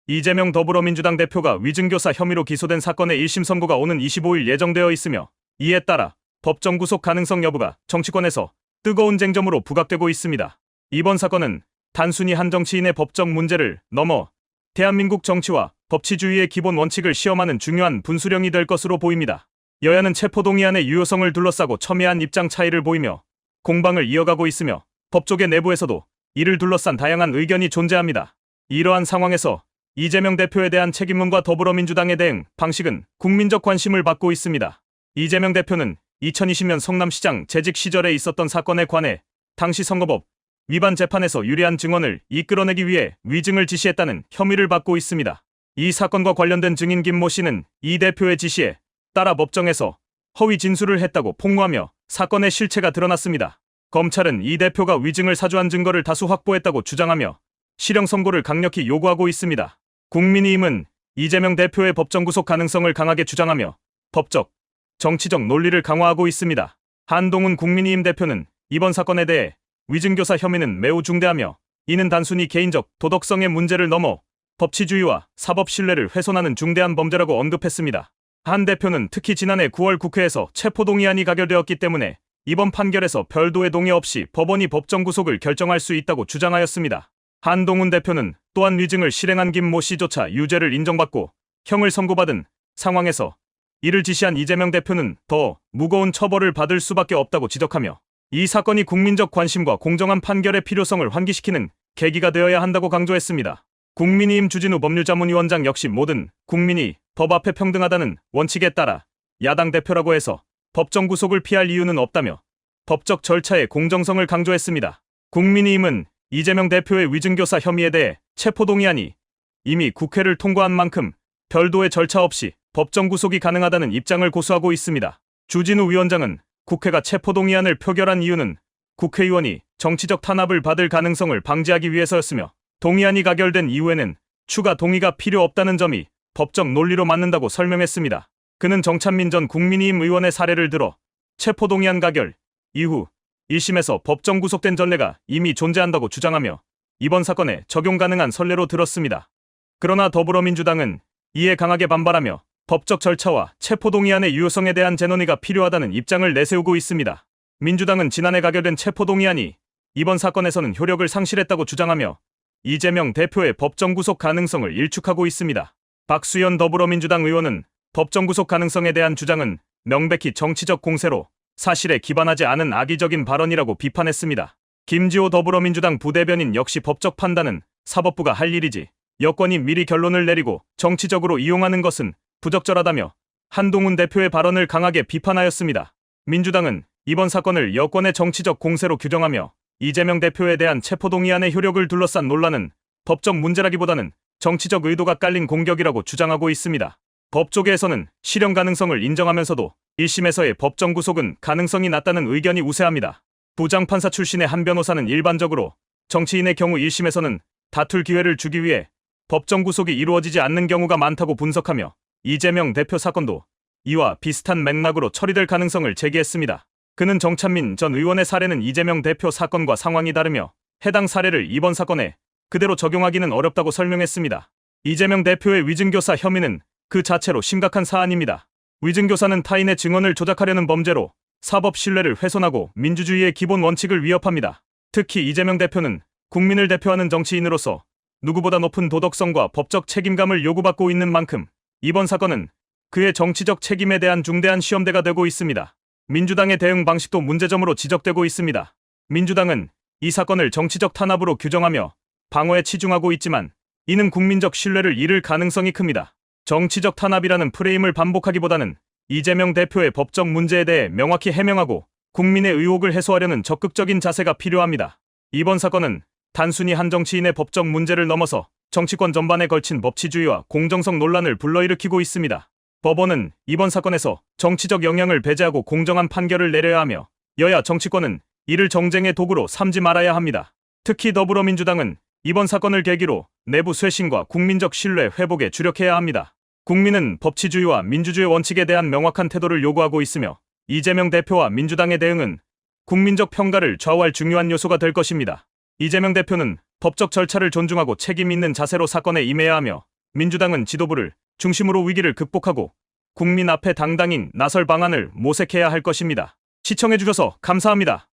이재명 더불어민주당 대표가 위증교사 혐의로 기소된 사건의 1심 선고가 오는 25일 예정되어 있으며 이에 따라 법정 구속 가능성 여부가 정치권에서 뜨거운 쟁점으로 부각되고 있습니다. 이번 사건은 단순히 한 정치인의 법적 문제를 넘어 대한민국 정치와 법치주의의 기본 원칙을 시험하는 중요한 분수령이 될 것으로 보입니다. 여야는 체포동의안의 유효성을 둘러싸고 첨예한 입장 차이를 보이며 공방을 이어가고 있으며 법조계 내부에서도 이를 둘러싼 다양한 의견이 존재합니다. 이러한 상황에서 이재명 대표에 대한 책임론과 더불어민주당의 대응 방식은 국민적 관심을 받고 있습니다. 이재명 대표는 2020년 성남시장 재직 시절에 있었던 사건에 관해 당시 선거법 위반 재판에서 유리한 증언을 이끌어내기 위해 위증을 지시했다는 혐의를 받고 있습니다. 이 사건과 관련된 증인 김모 씨는 이 대표의 지시에 따라 법정에서 허위 진술을 했다고 폭로하며 사건의 실체가 드러났습니다. 검찰은 이 대표가 위증을 사주한 증거를 다수 확보했다고 주장하며 실형 선고를 강력히 요구하고 있습니다. 국민의힘은 이재명 대표의 법정 구속 가능성을 강하게 주장하며 법적, 정치적 논리를 강화하고 있습니다. 한동훈 국민의힘 대표는 이번 사건에 대해 위증교사 혐의는 매우 중대하며 이는 단순히 개인적 도덕성의 문제를 넘어 법치주의와 사법 신뢰를 훼손하는 중대한 범죄라고 언급했습니다. 한 대표는 특히 지난해 9월 국회에서 체포동의안이 가결되었기 때문에 이번 판결에서 별도의 동의 없이 법원이 법정 구속을 결정할 수 있다고 주장하였습니다. 한동훈 대표는 또한 위증을 실행한 김모 씨조차 유죄를 인정받고 형을 선고받은 상황에서 이를 지시한 이재명 대표는 더 무거운 처벌을 받을 수밖에 없다고 지적하며 이 사건이 국민적 관심과 공정한 판결의 필요성을 환기시키는 계기가 되어야 한다고 강조했습니다. 국민의힘 주진우 법률자문위원장 역시 모든 국민이 법 앞에 평등하다는 원칙에 따라 야당 대표라고 해서 법정 구속을 피할 이유는 없다며 법적 절차의 공정성을 강조했습니다. 국민의힘은 이재명 대표의 위증교사 혐의에 대해 체포동의안이 이미 국회를 통과한 만큼 별도의 절차 없이 법정 구속이 가능하다는 입장을 고수하고 있습니다. 주진우 위원장은 국회가 체포동의안을 표결한 이유는 국회의원이 정치적 탄압을 받을 가능성을 방지하기 위해서였으며 동의안이 가결된 이후에는 추가 동의가 필요 없다는 점이 법적 논리로 맞는다고 설명했습니다. 그는 정찬민 전 국민의힘 의원의 사례를 들어 체포동의안 가결 이후 1심에서 법정 구속된 전례가 이미 존재한다고 주장하며 이번 사건에 적용 가능한 선례로 들었습니다. 그러나 더불어민주당은 이에 강하게 반발하며 법적 절차와 체포동의안의 유효성에 대한 재논의가 필요하다는 입장을 내세우고 있습니다. 민주당은 지난해 가결된 체포동의안이 이번 사건에서는 효력을 상실했다고 주장하며 이재명 대표의 법정 구속 가능성을 일축하고 있습니다. 박수현 더불어민주당 의원은 법정 구속 가능성에 대한 주장은 명백히 정치적 공세로 사실에 기반하지 않은 악의적인 발언이라고 비판했습니다. 김지호 더불어민주당 부대변인 역시 법적 판단은 사법부가 할 일이지 여권이 미리 결론을 내리고 정치적으로 이용하는 것은 부적절하다며 한동훈 대표의 발언을 강하게 비판하였습니다. 민주당은 이번 사건을 여권의 정치적 공세로 규정하며 이재명 대표에 대한 체포동의안의 효력을 둘러싼 논란은 법적 문제라기보다는 정치적 의도가 깔린 공격이라고 주장하고 있습니다. 법조계에서는 실형 가능성을 인정하면서도 1심에서의 법정 구속은 가능성이 낮다는 의견이 우세합니다. 부장판사 출신의 한 변호사는 일반적으로 정치인의 경우 1심에서는 다툴 기회를 주기 위해 법정 구속이 이루어지지 않는 경우가 많다고 분석하며 이재명 대표 사건도 이와 비슷한 맥락으로 처리될 가능성을 제기했습니다. 그는 정찬민 전 의원의 사례는 이재명 대표 사건과 상황이 다르며 해당 사례를 이번 사건에 그대로 적용하기는 어렵다고 설명했습니다. 이재명 대표의 위증교사 혐의는 그 자체로 심각한 사안입니다. 위증교사는 타인의 증언을 조작하려는 범죄로 사법 신뢰를 훼손하고 민주주의의 기본 원칙을 위협합니다. 특히 이재명 대표는 국민을 대표하는 정치인으로서 누구보다 높은 도덕성과 법적 책임감을 요구받고 있는 만큼 이번 사건은 그의 정치적 책임에 대한 중대한 시험대가 되고 있습니다. 민주당의 대응 방식도 문제점으로 지적되고 있습니다. 민주당은 이 사건을 정치적 탄압으로 규정하며 방어에 치중하고 있지만 이는 국민적 신뢰를 잃을 가능성이 큽니다. 정치적 탄압이라는 프레임을 반복하기보다는 이재명 대표의 법적 문제에 대해 명확히 해명하고 국민의 의혹을 해소하려는 적극적인 자세가 필요합니다. 이번 사건은 단순히 한 정치인의 법적 문제를 넘어서 정치권 전반에 걸친 법치주의와 공정성 논란을 불러일으키고 있습니다. 법원은 이번 사건에서 정치적 영향을 배제하고 공정한 판결을 내려야 하며 여야 정치권은 이를 정쟁의 도구로 삼지 말아야 합니다. 특히 더불어민주당은 이번 사건을 계기로 내부 쇄신과 국민적 신뢰 회복에 주력해야 합니다. 국민은 법치주의와 민주주의 원칙에 대한 명확한 태도를 요구하고 있으며 이재명 대표와 민주당의 대응은 국민적 평가를 좌우할 중요한 요소가 될 것입니다. 이재명 대표는 법적 절차를 존중하고 책임 있는 자세로 사건에 임해야 하며 민주당은 지도부를 중심으로 위기를 극복하고 국민 앞에 당당히 나설 방안을 모색해야 할 것입니다. 시청해주셔서 감사합니다.